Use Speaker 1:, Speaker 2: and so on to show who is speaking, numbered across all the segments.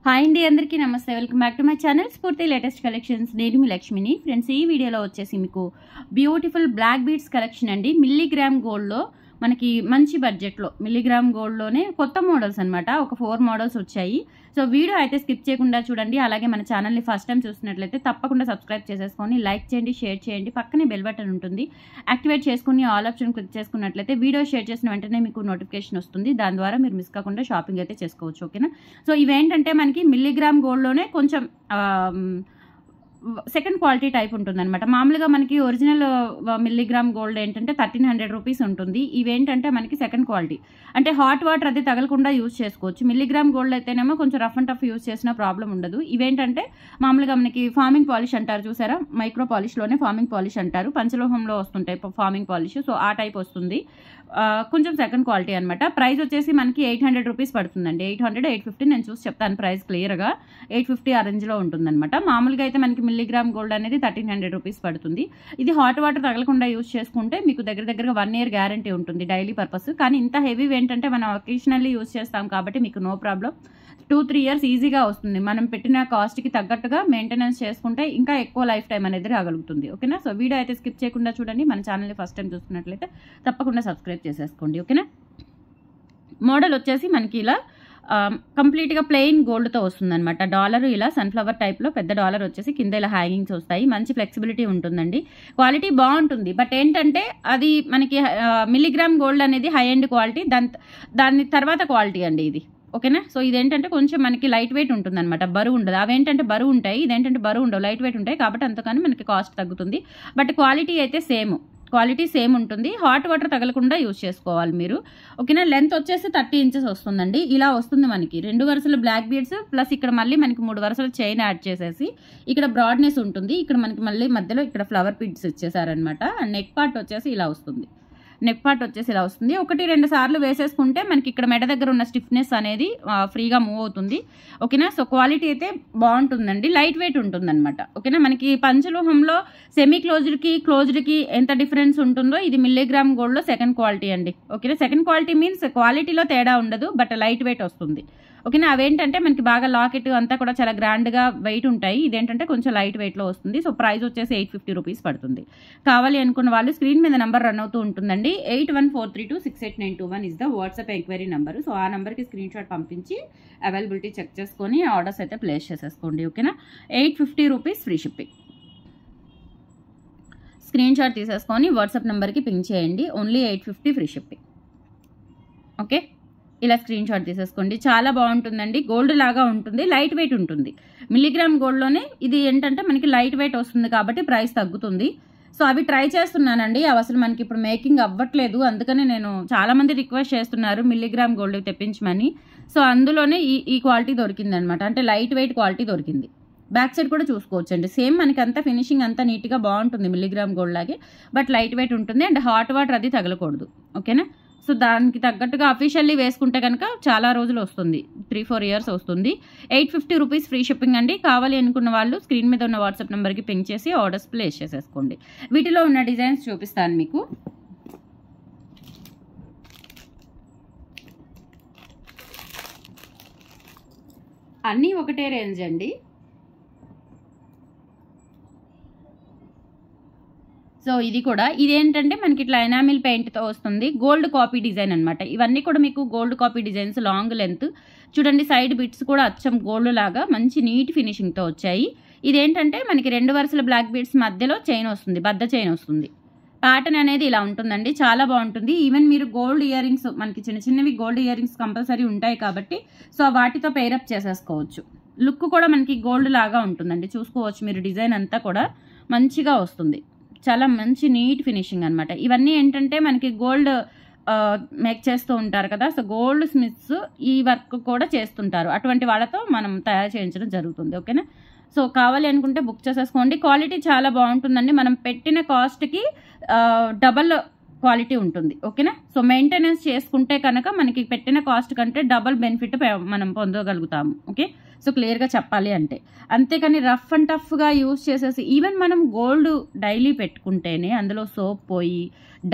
Speaker 1: Hi అండి, అందరికీ నమస్తే. Welcome back to my channel స్ఫూర్తి లేటెస్ట్ కలెక్షన్స్. నేను మీ లక్ష్మిని. ఫ్రెండ్స్, ఈ వీడియోలో వచ్చేసి మీకు బ్యూటిఫుల్ బ్లాక్ బీడ్స్ కలెక్షన్ అండి. మిల్లీగ్రామ్ గోల్డ్లో మనకి మంచి బడ్జెట్లో మిల్లీగ్రామ్ గోల్డ్లోనే కొత్త మోడల్స్ అనమాట. ఒక 4 మోడల్స్ వచ్చాయి. సో వీడియో అయితే స్కిప్ చేయకుండా చూడండి. అలాగే మన ఛానల్ని ఫస్ట్ టైం చూస్తున్నట్లయితే తప్పకుండా సబ్స్క్రైబ్ చేసేసుకొని లైక్ చేయండి, షేర్ చేయండి. పక్కనే బెల్ బటన్ ఉంటుంది, యాక్టివేట్ చేసుకుని ఆల్ ఆప్షన్ క్లిక్ చేసుకున్నట్లయితే వీడియో షేర్ చేసిన వెంటనే మీకు నోటిఫికేషన్ వస్తుంది. దాని ద్వారా మీరు మిస్ కాకుండా షాపింగ్ అయితే చేసుకోవచ్చు. ఓకేనా? సో ఇవేంటంటే మనకి మిల్లీగ్రామ్ గోల్డ్లోనే కొంచెం సెకండ్ క్వాలిటీ టైప్ ఉంటుందన్నమాట. మామూలుగా మనకి ఒరిజినల్ మిల్లీగ్రామ్ గోల్డ్ ఏంటంటే 1300 రూపీస్ ఉంటుంది. ఇవేంటంటే మనకి సెకండ్ క్వాలిటీ, అంటే హాట్ వాటర్ అది తగలకుండా యూజ్ చేసుకోవచ్చు. మిల్లీగ్రామ్ గోల్డ్ అయితేనేమో కొంచెం రఫ్ అండ్ టఫ్ యూజ్ చేసినా ప్రాబ్లం ఉండదు. ఇవేంటంటే మామూలుగా మనకి ఫార్మింగ్ పాలిష్ అంటారు చూసారా, మైక్రో పాలిష్లోనే ఫార్మింగ్ పాలిష్ అంటారు. పంచలోహంలో వస్తుంటాయి ఫార్మింగ్ పాలిష్. సో ఆ టైప్ వస్తుంది. కొంచెం సెకండ్ క్వాలిటీ అనమాట. ప్రైస్ వచ్చేసి మనకి 800 రూపీస్ పడుతుందండి. 800, 850 నేను చూసి చెప్తాను ప్రైస్ క్లియర్గా. 850 ఆ రేంజ్లో ఉంటుందన్నమాట. మామూలుగా అయితే మనకి మిల్లీగ్రామ్ గోల్డ్ అనేది 1300 రూపీస్ పడుతుంది. ఇది హాట్ వాటర్ తగలకుండా యూజ్ చేసుకుంటే మీకు దగ్గరగా 1 year గ్యారంటీ ఉంటుంది డైలీ పర్పస్. కానీ ఇంత హెవీ ఏంటంటే మనం ఒకేషనల్లీ యూజ్ చేస్తాం కాబట్టి మీకు నో ప్రాబ్లం. 2-3 years ఈజీగా వస్తుంది. మనం పెట్టిన కాస్ట్కి తగ్గట్టుగా మెయింటెనెన్స్ చేసుకుంటే ఇంకా ఎక్కువ లైఫ్ టైం అనేది రాగలుగుతుంది. ఓకేనా? సో వీడియో అయితే స్కిప్ చేయకుండా చూడండి. మన ఛానల్ని ఫస్ట్ టైం చూస్తున్నట్లయితే తప్పకుండా సబ్స్క్రైబ్ చేసేసుకోండి. ఓకేనా? మోడల్ వచ్చేసి మనకి ఇలా కంప్లీట్గా ప్లెయిన్ గోల్డ్తో వస్తుంది అనమాట. డాలర్ ఇలా సన్ఫ్లవర్ టైప్లో పెద్ద డాలర్ వచ్చేసి కింద ఇలా హ్యాంగింగ్స్ వస్తాయి. మంచి ఫ్లెక్సిబిలిటీ ఉంటుందండి. క్వాలిటీ బాగుంటుంది. బట్ ఏంటంటే అది మనకి మిల్లీగ్రామ్ గోల్డ్ అనేది హై ఎండ్ క్వాలిటీ, దాని తర్వాత క్వాలిటీ అండి ఇది. ఓకేనా? సో ఇదేంటంటే కొంచెం మనకి లైట్ వెయిట్ ఉంటుంది అనమాట, బరువు ఉండదు. అవేంటంటే బరువు ఉంటాయి, ఇదేంటంటే బరువు ఉండవు, లైట్ వెయిట్ ఉంటాయి కాబట్టి అంతకని మనకి కాస్ట్ తగ్గుతుంది. బట్ క్వాలిటీ అయితే సేమ్ ఉంటుంది. హాట్ వాటర్ తగలకుండా యూజ్ చేసుకోవాలి మీరు. ఓకేనా? లెంత్ వచ్చేసి 30 inches వస్తుందండి. ఇలా వస్తుంది మనకి 2 వరుసలు బ్లాక్ బీడ్స్ ప్లస్ ఇక్కడ మళ్ళీ మనకి 3 వరుసలు చైన్ యాడ్ చేసేసి ఇక్కడ బ్రాడ్నెస్ ఉంటుంది. ఇక్కడ మనకి మళ్ళీ మధ్యలో ఇక్కడ ఫ్లవర్ బీడ్స్ ఇచ్చేసారనమాట. నెక్ పార్ట్ వచ్చేసి ఇలా వస్తుంది. 1-2 సార్లు వేసేసుకుంటే మనకి ఇక్కడ మెడ దగ్గర ఉన్న స్టిఫ్నెస్ అనేది ఫ్రీగా మూవ్ అవుతుంది. ఓకేనా? సో క్వాలిటీ అయితే బాగుంటుందండి. లైట్ వెయిట్ ఉంటుందన్నమాట. ఓకేనా? మనకి పంచలోహంలో సెమీ క్లోజ్డ్కి ఎంత డిఫరెన్స్ ఉంటుందో ఇది మిల్లీగ్రామ్ గోల్డ్లో సెకండ్ క్వాలిటీ అండి. ఓకేనా? సెకండ్ క్వాలిటీ మీన్స్ క్వాలిటీలో తేడా ఉండదు, బట్ లైట్ వెయిట్ వస్తుంది. ఓకేనా? అవేంటంటే మనకి బాగా లాకెట్ అంతా కూడా చాలా గ్రాండ్గా వెయిట్ ఉంటాయి. ఇదేంటంటే కొంచెం లైట్ వెయిట్లో వస్తుంది. సో ప్రైస్ వచ్చేసి 850 రూపీస్ పడుతుంది. కావాలి అనుకున్న వాళ్ళు స్క్రీన్ మీద నెంబర్ రన్ అవుతూ ఉంటుందండి. 8143268921 is the WhatsApp enquiry number. So ఆ నెంబర్కి స్క్రీన్ షాట్ పంపించి అవైలబిలిటీ చెక్ చేసుకొని ఆర్డర్స్ అయితే ప్లేస్ చేసేసుకోండి. ఓకేనా? 850 rupees free shipping. Screen shot తీసేసుకొని వాట్సాప్ నెంబర్కి పింక్ చేయండి. Only 850 free shipping. ఓకే? ఇలా స్క్రీన్ షాట్ తీసేసుకోండి. చాలా బాగుంటుందండి. గోల్డ్ లాగా ఉంటుంది, లైట్ వెయిట్ ఉంటుంది. మిల్లీగ్రామ్ గోల్డ్లోనే ఇది ఏంటంటే మనకి లైట్ వెయిట్ వస్తుంది కాబట్టి ప్రైస్ తగ్గుతుంది. సో అవి ట్రై చేస్తున్నానండి. అవి అసలు మనకి ఇప్పుడు మేకింగ్ అవ్వట్లేదు. అందుకని నేను చాలామంది రిక్వెస్ట్ చేస్తున్నారు మిల్లీగ్రామ్ గోల్డ్ తెప్పించమని. సో అందులోనే ఈ క్వాలిటీ దొరికింది అనమాట. అంటే లైట్ వెయిట్ క్వాలిటీ దొరికింది. బ్యాక్ సైడ్ కూడా చూసుకోవచ్చండి. సేమ్ మనకి అంతా ఫినిషింగ్ అంతా నీట్గా బాగుంటుంది మిల్లీగ్రామ్ గోల్డ్ లాగే, బట్ లైట్ వెయిట్ ఉంటుంది. అండ్ హాట్ వాటర్ అది తగలకూడదు. ఓకేనా? సో దానికి తగ్గట్టుగా అఫీషియల్లీ వేసుకుంటే కనుక చాలా రోజులు వస్తుంది, 3-4 years వస్తుంది. 850 రూపీస్ ఫ్రీ షిప్పింగ్ అండి. కావాలి అనుకున్న వాళ్ళు స్క్రీన్ మీద ఉన్న వాట్సాప్ నెంబర్కి పింక్ చేసి ఆర్డర్స్ ప్లేస్ చేసేసుకోండి. వీటిలో ఉన్న డిజైన్స్ చూపిస్తాను మీకు. అన్నీ ఒకటే రేంజ్ అండి. సో ఇదేంటంటే మనకి ఇట్లా ఎనామిల్ పెయింట్తో వస్తుంది. గోల్డ్ కాపీ డిజైన్ అనమాట. ఇవన్నీ కూడా మీకు gold copy designs, long length చూడండి. సైడ్ బిట్స్ కూడా అచ్చం గోల్డ్ లాగా మంచి నీట్ ఫినిషింగ్తో వచ్చాయి. ఇదేంటంటే మనకి 2 వరుసల బ్లాక్ బీడ్స్ మధ్యలో చైన్ వస్తుంది, బద్ద చైన్ వస్తుంది. ప్యాటర్న్ అనేది ఇలా ఉంటుందండి. చాలా బాగుంటుంది. ఈవెన్ మీరు గోల్డ్ ఇయర్ రింగ్స్, మనకి చిన్నవి గోల్డ్ ఇయర్ రింగ్స్ కంపల్సరీ ఉంటాయి కాబట్టి సో వాటితో పేరప్ చేసేసుకోవచ్చు. లుక్ కూడా మనకి గోల్డ్ లాగా ఉంటుందండి. చూసుకోవచ్చు మీరు. డిజైన్ అంతా కూడా మంచిగా వస్తుంది. చాలా మంచి నీట్ ఫినిషింగ్ అనమాట. ఇవన్నీ ఏంటంటే మనకి గోల్డ్ మేక్ చేస్తూ ఉంటారు కదా. సో గోల్డ్ స్మిత్స్ ఈ వర్క్ కూడా చేస్తుంటారు. అటువంటి వాళ్ళతో మనం తయారు చేయించడం జరుగుతుంది. ఓకేనా? సో కావాలి అనుకుంటే బుక్ చేసేసుకోండి. క్వాలిటీ చాలా బాగుంటుందండి. మనం పెట్టిన కాస్ట్కి డబల్ క్వాలిటీ ఉంటుంది. ఓకేనా? సో మెయింటెనెన్స్ చేసుకుంటే కనుక మనకి పెట్టిన కాస్ట్ కంటే డబల్ బెనిఫిట్ మనం పొందగలుగుతాము. ఓకే? సో క్లియర్గా చెప్పాలి అంటే, అంతేకాని రఫ్ అండ్ టఫ్గా యూజ్ చేసేసి ఈవెన్ మనం గోల్డ్ డైలీ పెట్టుకుంటేనే అందులో సోప్ పోయి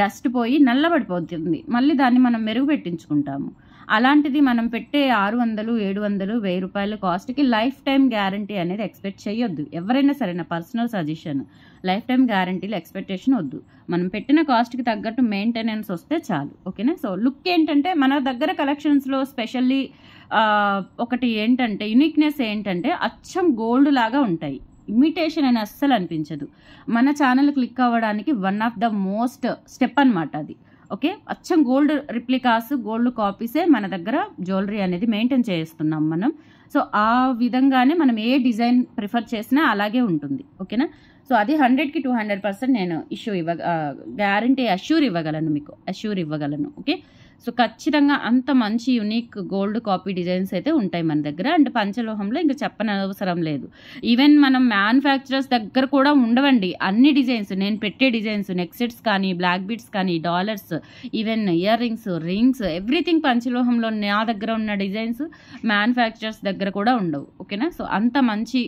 Speaker 1: డస్ట్ పోయి నల్లబడిపోతుంది. మళ్ళీ దాన్ని మనం మెరుగు పెట్టించుకుంటాము. అలాంటిది మనం పెట్టే 600, 700, 1000 రూపాయల కాస్ట్కి లైఫ్ టైం గ్యారంటీ అనేది ఎక్స్పెక్ట్ చేయొద్దు. ఎవరైనా సరే నా పర్సనల్ సజెషన్, లైఫ్ టైం గ్యారంటీలు ఎక్స్పెక్టేషన్ వద్దు. మనం పెట్టిన కాస్ట్కి తగ్గట్టు మెయింటెనెన్స్ వస్తే చాలు. ఓకేనా. సో లుక్ ఏంటంటే మన దగ్గర కలెక్షన్స్లో స్పెషల్లీ ఒకటి ఏంటంటే యూనిక్నెస్ ఏంటంటే అచ్చం గోల్డ్ లాగా ఉంటాయి. ఇమిటేషన్ అని అస్సలు అనిపించదు. మన ఛానల్ క్లిక్ అవ్వడానికి one of the most step అనమాట అది. ఓకే. అచ్చం గోల్డ్ రిప్లికాస్, గోల్డ్ కాపీసే మన దగ్గర జ్యువెలరీ అనేది మెయింటైన్ చేస్తున్నాం మనం. సో ఆ విధంగానే మనం ఏ డిజైన్ ప్రిఫర్ చేసినా అలాగే ఉంటుంది. ఓకేనా. సో అది 100కి 200% నేను గ్యారంటీ అష్యూర్ ఇవ్వగలను. ఓకే. సో ఖచ్చితంగా అంత మంచి యూనిక్ గోల్డ్ కాపీ డిజైన్స్ అయితే ఉంటాయి మన దగ్గర. అండ్ పంచలోహంలో ఇంకా చెప్పనవసరం లేదు. ఈవెన్ మనం మ్యానుఫ్యాక్చరర్స్ దగ్గర కూడా ఉండవండి అన్ని డిజైన్స్. నేను పెట్టే డిజైన్స్ నెక్ సెట్స్ కానీ, బ్లాక్ బీడ్స్ కానీ, dollars, even earrings, everything పంచలోహంలో నా దగ్గర ఉన్న డిజైన్స్ మ్యానుఫ్యాక్చరర్స్ దగ్గర కూడా ఉండవు. ఓకేనా. సో అంత మంచి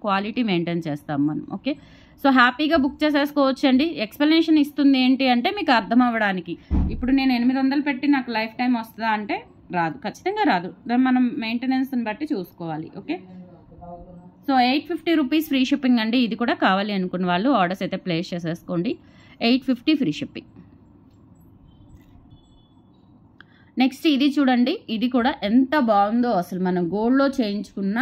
Speaker 1: క్వాలిటీ మెయింటైన్ చేస్తాం మనం. ఓకే. సో హ్యాపీగా బుక్ చేసేసుకోవచ్చండి. ఎక్స్ప్లెనేషన్ ఇస్తుంది ఏంటి అంటే మీకు అర్థం అవ్వడానికి. ఇప్పుడు నేను 800 పెట్టి నాకు లైఫ్ టైం వస్తుందా అంటే రాదు, ఖచ్చితంగా రాదు. దాన్ని మనం మెయింటెనెన్స్ని బట్టి చూసుకోవాలి. Okay. So 850 rupees free shipping అండి. ఇది కూడా కావాలి అనుకున్న వాళ్ళు ఆర్డర్స్ అయితే ప్లేస్ చేసేసుకోండి. 850 ఫ్రీ షిప్పింగ్. నెక్స్ట్ ఇది చూడండి. ఇది కూడా ఎంత బాగుందో అసలు. మనం గోల్డ్లో చేయించుకున్న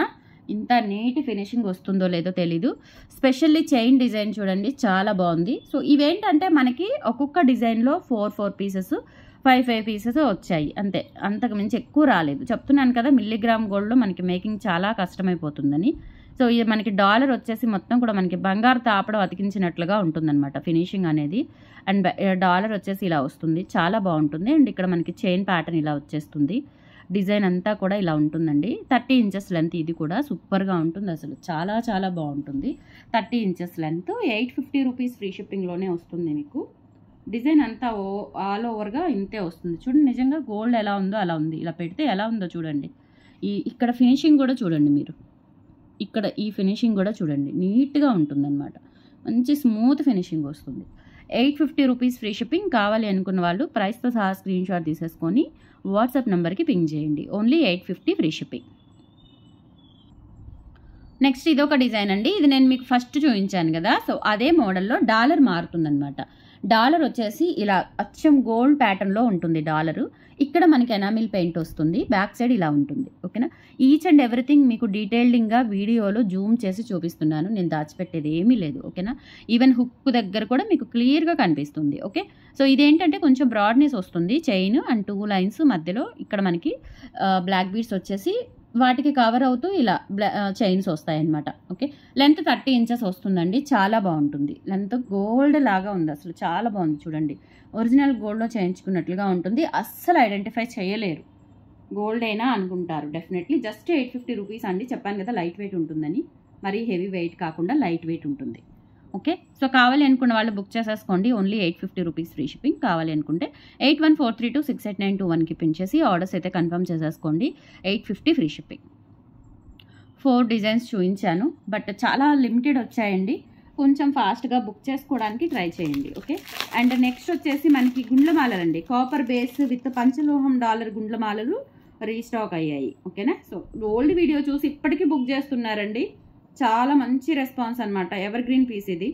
Speaker 1: ఇంత నీట్ ఫినిషింగ్ వస్తుందో లేదో తెలీదు. స్పెషల్లీ చైన్ డిజైన్ చూడండి, చాలా బాగుంది. సో ఇవేంటంటే మనకి ఒక్కొక్క డిజైన్లో 4 పీసెస్, 5 పీసెస్ వచ్చాయి అంతే. అంతకు మించి ఎక్కువ రాలేదు. చెప్తున్నాను కదా మిల్లీగ్రామ్ గోల్డ్లో మనకి మేకింగ్ చాలా కష్టమైపోతుందని. సో ఇది మనకి డాలర్ వచ్చేసి మొత్తం కూడా మనకి బంగారు తాపడం అతికించినట్లుగా ఉంటుందన్నమాట ఫినిషింగ్ అనేది. అండ్ డాలర్ వచ్చేసి ఇలా వస్తుంది, చాలా బాగుంటుంది. అండ్ ఇక్కడ మనకి చైన్ ప్యాటర్న్ ఇలా వచ్చేస్తుంది. డిజైన్ అంతా కూడా ఇలా ఉంటుందండి. 30 ఇంచెస్ లెంత్. ఇది కూడా సూపర్గా ఉంటుంది అసలు, చాలా చాలా బాగుంటుంది. 30 ఇంచెస్ లెంత్. 850 రూపీస్ ఫ్రీ షిప్పింగ్లోనే వస్తుంది మీకు. డిజైన్ అంతా ఆల్ ఓవర్గా ఇంతే వస్తుంది. చూడండి నిజంగా గోల్డ్ ఎలా ఉందో అలా ఉంది. ఇలా పెడితే ఎలా ఉందో చూడండి. ఇక్కడ ఫినిషింగ్ కూడా చూడండి మీరు. ఇక్కడ ఈ ఫినిషింగ్ కూడా చూడండి, నీట్గా ఉంటుందన్నమాట. మంచి స్మూత్ ఫినిషింగ్ వస్తుంది. 850 రూపీస్ ఫ్రీ షిప్పింగ్. కావాలి అనుకున్న వాళ్ళు ప్రైస్తో సహా స్క్రీన్ షాట్ తీసేసుకొని వాట్సాప్ నెంబర్కి పింగ్ చేయండి. Only 850 free shipping. నెక్స్ట్ ఇదొక డిజైన్ అండి. ఇది నేను మీకు ఫస్ట్ చూపించాను కదా. సో అదే మోడల్లో డాలర్ మారుతుందన్నమాట. డాలర్ వచ్చేసి ఇలా అచ్చం గోల్డ్ ప్యాటర్న్లో ఉంటుంది డాలరు. ఇక్కడ మనకి ఎనామిల్ పెయింట్ వస్తుంది. బ్యాక్ సైడ్ ఇలా ఉంటుంది. ఓకేనా. ఈచ్ అండ్ ఎవ్రీథింగ్ మీకు డీటెయిల్డ్గా వీడియోలో జూమ్ చేసి చూపిస్తున్నాను. నేను దాచిపెట్టేది ఏమీ లేదు. ఓకేనా. ఈవెన్ హుక్ దగ్గర కూడా మీకు క్లియర్గా కనిపిస్తుంది. ఓకే. సో ఇదేంటంటే కొంచెం బ్రాడ్నెస్ వస్తుంది చైన్ అండ్ 2 లైన్స్ మధ్యలో. ఇక్కడ మనకి బ్లాక్ బీడ్స్ వచ్చేసి వాటికి కవర్ అవుతూ ఇలా చైన్స్ వస్తాయన్నమాట. ఓకే. లెంత్ 30 ఇంచెస్ వస్తుందండి. చాలా బాగుంటుంది. లెంత్ గోల్డ్ లాగా ఉంది అసలు, చాలా బాగుంది చూడండి. ఒరిజినల్ గోల్డ్లో చేయించుకున్నట్లుగా ఉంటుంది. అస్సలు ఐడెంటిఫై చేయలేరు, గోల్డ్ అయినా అనుకుంటారు డెఫినెట్లీ. జస్ట్ 850 రూపీస్ అండి. చెప్పాను కదా లైట్ వెయిట్ ఉంటుందని. మరీ హెవీ వెయిట్ కాకుండా లైట్ వెయిట్ ఉంటుంది. ఓకే. సో కావాలి అనుకున్న వాళ్ళు బుక్ చేసేసుకోండి. Only 850 rupees free shipping. కావాలి అనుకుంటే 8143268921కి పిన్ చేసి ఆర్డర్స్ అయితే కన్ఫర్మ్ చేసేసుకోండి. 850 ఫ్రీ షిప్పింగ్. 4 డిజైన్స్ చూపించాను, బట్ చాలా లిమిటెడ్ వచ్చాయండి. కొంచెం ఫాస్ట్గా బుక్ చేసుకోవడానికి ట్రై చేయండి. ఓకే. అండ్ నెక్స్ట్ వచ్చేసి మనకి గుండ్లమాలలండి. కాపర్ బేస్ విత్ పంచలోహం డాలర్ గుండ్లమాలలు రీస్టాక్ అయ్యాయి. ఓకేనా. సో ఓల్డ్ వీడియో చూసి ఇప్పటికీ బుక్ చేస్తున్నారండి. చాలా మంచి రెస్పాన్స్ అనమాట. ఎవర్ గ్రీన్ పీస్ ఇది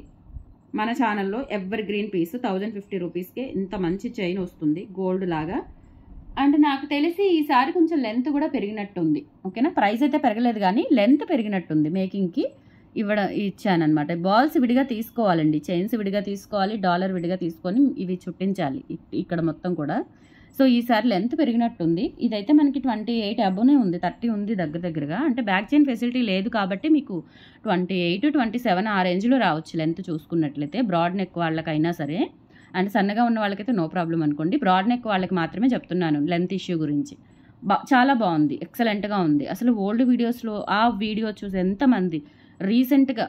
Speaker 1: మన ఛానల్లో. ఎవర్ గ్రీన్ పీస్ 1050 రూపీస్కే ఇంత మంచి చైన్ వస్తుంది గోల్డ్ లాగా. అండ్ నాకు తెలిసి ఈసారి కొంచెం లెంత్ కూడా పెరిగినట్టుంది. ఓకేనా. ప్రైస్ అయితే పెరగలేదు కానీ లెంత్ పెరిగినట్టుంది. మేకింగ్కి ఇచ్చానమాట. బాల్స్ విడిగా తీసుకోవాలండి, చైన్స్ విడిగా తీసుకోవాలి, డాలర్ విడిగా తీసుకొని ఇవి చుట్టించాలి ఇక్కడ మొత్తం కూడా. సో ఈసారి లెంత్ పెరిగినట్టుంది. ఇదైతే మనకి 28 అబోనే ఉంది, 30 ఉంది దగ్గరగా. అంటే బ్యాక్ చైన్ ఫెసిలిటీ లేదు కాబట్టి మీకు 28, 27 ఆ రేంజ్లో రావచ్చు లెంత్ చూసుకున్నట్లయితే. బ్రాడ్ నెక్ వాళ్ళకైనా సరే, అండ్ సన్నగా ఉన్న వాళ్ళకైతే నో ప్రాబ్లం అనుకోండి. బ్రాడ్ నెక్ వాళ్ళకి మాత్రమే చెప్తున్నాను లెంత్ ఇష్యూ గురించి. చాలా బాగుంది, ఎక్సలెంట్గా ఉంది అసలు. ఓల్డ్ వీడియోస్లో ఆ వీడియో చూసి ఎంతమంది రీసెంట్గా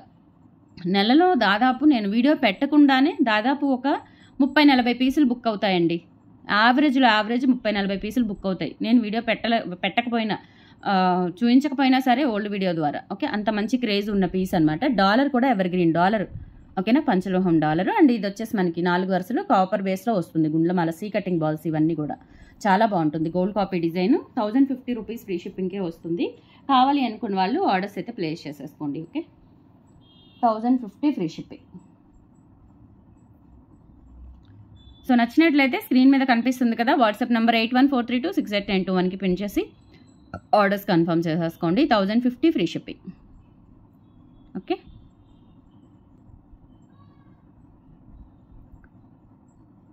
Speaker 1: నెలలో దాదాపు నేను వీడియో పెట్టకుండానే దాదాపు ఒక 30-40 పీసులు బుక్ అవుతాయండి. యావరేజ్ 30-40 పీసులు బుక్ అవుతాయి. నేను వీడియో పెట్టకపోయినా చూపించకపోయినా సరే ఓల్డ్ వీడియో ద్వారా. ఓకే. అంత మంచి క్రేజ్ ఉన్న పీస్ అనమాట. డాలర్ కూడా ఎవర్ గ్రీన్ డాలర్. ఓకేనా. పంచలోహం డాలర్. అండ్ ఇది వచ్చేసి మనకి 4 వరుసలు కాపర్ బేస్లో వస్తుంది. గుండ్లమాల సీ కటింగ్ బాల్స్ ఇవన్నీ కూడా చాలా బాగుంటుంది. Gold copy design 1050 rupees free షిప్పింగ్కే వస్తుంది. కావాలి అనుకున్న వాళ్ళు ఆర్డర్స్ అయితే ప్లేస్ చేసేసుకోండి. Okay, 1050 free shipping. సో నచ్చినట్లయితే స్క్రీన్ మీద కనిపిస్తుంది కదా వాట్సాప్ నెంబర్ 8143268921కి పిన్ చేసి ఆర్డర్స్ కన్ఫర్మ్ చేసేసుకోండి. 1050 ఫ్రీ షిప్పింగ్. ఓకే,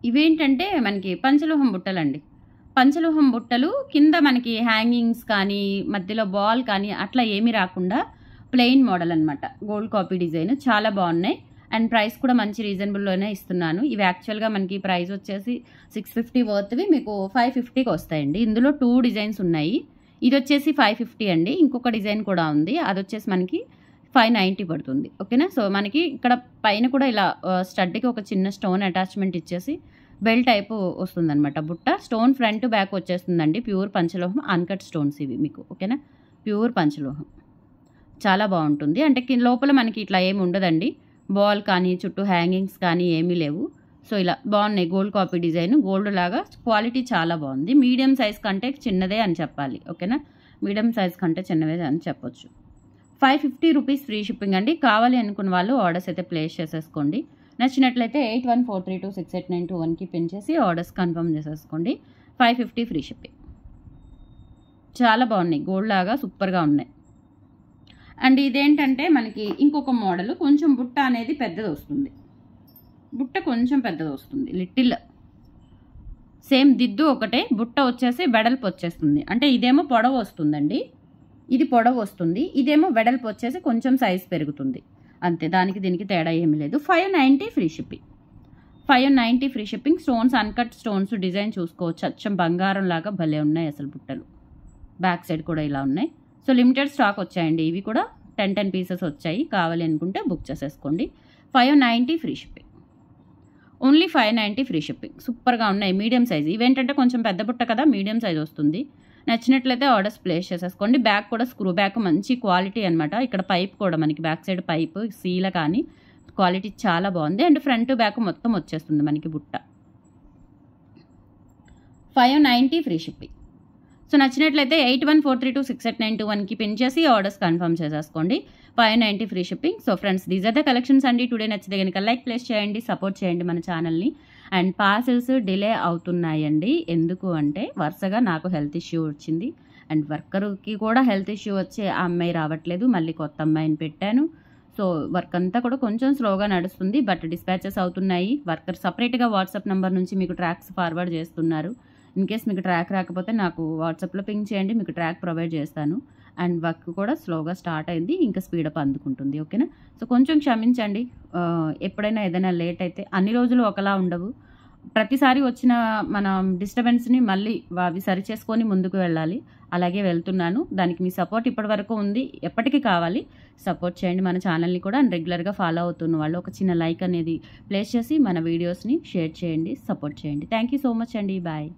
Speaker 1: ఇవేంటంటే మనకి పంచలోహం బుట్టలండి. పంచలోహం బుట్టలు కింద మనకి హ్యాంగింగ్స్ కానీ మధ్యలో బాల్ కానీ అట్లా ఏమీ రాకుండా ప్లెయిన్ మోడల్ అనమాట. గోల్డ్ కాపీ డిజైన్ చాలా బాగున్నాయి. అండ్ ప్రైస్ కూడా మంచి రీజనబుల్లోనే ఇస్తున్నాను. ఇవి యాక్చువల్గా మనకి ప్రైస్ వచ్చేసి 650 వర్త్వి మీకు 550కి వస్తాయండి. ఇందులో 2 డిజైన్స్ ఉన్నాయి. ఇది వచ్చేసి 550 అండి. ఇంకొక డిజైన్ కూడా ఉంది, అది వచ్చేసి మనకి 590 పడుతుంది. ఓకేనా. సో మనకి ఇక్కడ పైన కూడా ఇలా స్టడ్కి ఒక చిన్న స్టోన్ అటాచ్మెంట్ ఇచ్చేసి బెల్ టైపు వస్తుంది అనమాట బుట్ట. స్టోన్ ఫ్రంట్ బ్యాక్ వచ్చేస్తుందండి. ప్యూర్ పంచలోహం అన్కట్ స్టోన్స్ ఇవి మీకు. ఓకేనా, ప్యూర్ పంచలోహం చాలా బాగుంటుంది. అంటే లోపల మనకి ఇట్లా ఏమి ఉండదండి, బాల్ కానీ చుట్టూ హ్యాంగింగ్స్ కానీ ఏమీ లేవు. సో ఇలా బాగున్నాయి. గోల్డ్ కాపీ డిజైన్, గోల్డ్ లాగా క్వాలిటీ చాలా బాగుంది. మీడియం సైజ్ కంటే చిన్నదే అని చెప్పాలి. ఓకేనా, మీడియం సైజ్ కంటే చిన్నదే అని చెప్పొచ్చు. 550 రూపీస్ ఫ్రీ షిప్పింగ్ అండి. కావాలి అనుకున్న వాళ్ళు ఆర్డర్స్ అయితే ప్లేస్ చేసేసుకోండి. నచ్చినట్లయితే 8143268921కి పిన్ చేసి ఆర్డర్స్ కన్ఫర్మ్ చేసేసుకోండి. 550 ఫ్రీ షిప్పింగ్. చాలా బాగున్నాయి, గోల్డ్ లాగా సూపర్గా ఉన్నాయి. అండ్ ఇదేంటంటే మనకి ఇంకొక మోడల్, కొంచెం బుట్ట అనేది పెద్దది వస్తుంది. బుట్ట కొంచెం పెద్దది వస్తుంది, లిటిల్. సేమ్ దిద్దు ఒకటే, బుట్ట వచ్చేసి వెడల్పు వచ్చేస్తుంది. అంటే ఇదేమో పొడవు వస్తుందండి, ఇది పొడవు వస్తుంది. ఇదేమో వెడల్పు వచ్చేసి కొంచెం సైజ్ పెరుగుతుంది అంతే. దానికి దీనికి తేడా ఏమీ లేదు. 590 free shipping. 590 free shipping. Stones uncut stones design చూసుకోవచ్చు. అచ్చం బంగారం లాగా భలే ఉన్నాయి అసలు బుట్టలు. బ్యాక్ సైడ్ కూడా ఇలా ఉన్నాయి. సో లిమిటెడ్ స్టాక్ వచ్చాయండి. ఇవి కూడా 10 పీసెస్ వచ్చాయి. కావాలి అనుకుంటే బుక్ చేసేసుకోండి. 590 free shipping. Only 590 free shipping. సూపర్గా ఉన్నాయి. Medium size. ఇవేంటంటే కొంచెం పెద్ద బుట్ట కదా, మీడియం సైజ్ వస్తుంది. నచ్చినట్లయితే ఆర్డర్స్ ప్లేస్ చేసేసుకోండి. బ్యాక్ కూడా స్క్రూ బ్యాక్ మంచి క్వాలిటీ అనమాట. ఇక్కడ పైప్ కూడా మనకి బ్యాక్ సైడ్ పైప్ సీల కానీ క్వాలిటీ చాలా బాగుంది. అండ్ ఫ్రంట్ బ్యాక్ మొత్తం వచ్చేస్తుంది మనకి బుట్ట. 590 ఫ్రీ షిప్పింగ్. సో నచ్చినట్లయితే 8143268921కి పిన్ చేసి ఆర్డర్స్ కన్ఫర్మ్ చేసేసుకోండి. 590 free shipping. So friends, these are the collections అండి. టుడే నచ్చితే కనుక లైక్ ప్లేస్ చేయండి, సపోర్ట్ చేయండి మన ఛానల్ని. అండ్ పార్సెల్స్ డిలే అవుతున్నాయండి. ఎందుకు అంటే వరుసగా నాకు హెల్త్ ఇష్యూ వచ్చింది. అండ్ వర్కర్కి కూడా హెల్త్ ఇష్యూ వచ్చి ఆ అమ్మాయి రావట్లేదు. మళ్ళీ కొత్త అమ్మాయిని పెట్టాను. సో వర్క్ అంతా కూడా కొంచెం స్లోగా నడుస్తుంది. బట్ డిస్పాచెస్ అవుతున్నాయి. వర్కర్ సపరేట్గా వాట్సాప్ నెంబర్ నుంచి మీకు ట్రాక్స్ ఫార్వర్డ్ చేస్తున్నారు. ఇన్ కేస్ మీకు ట్రాక్ రాకపోతే నాకు వాట్సాప్లో పింగ్ చేయండి, మీకు ట్రాక్ ప్రొవైడ్ చేస్తాను. అండ్ వర్క్ కూడా స్లోగా స్టార్ట్ అయింది, ఇంకా స్పీడప్ అందుకుంటుంది. ఓకేనా. సో కొంచెం క్షమించండి. ఎప్పుడైనా ఏదైనా లేట్ అయితే అన్ని రోజులు ఒకలా ఉండవు. ప్రతిసారి వచ్చిన మన డిస్టర్బెన్స్ని మళ్ళీ అవి సరి చేసుకొని ముందుకు వెళ్ళాలి. అలాగే వెళ్తున్నాను. దానికి మీ సపోర్ట్ ఇప్పటి వరకు ఉంది, ఎప్పటికీ కావాలి. సపోర్ట్ చేయండి మన ఛానల్ని కూడా. అండ్ రెగ్యులర్గా ఫాలో అవుతున్న వాళ్ళు ఒక చిన్న లైక్ అనేది ప్లేస్ చేసి మన వీడియోస్ని షేర్ చేయండి, సపోర్ట్ చేయండి. థ్యాంక్ యూ సో మచ్ అండి. బాయ్.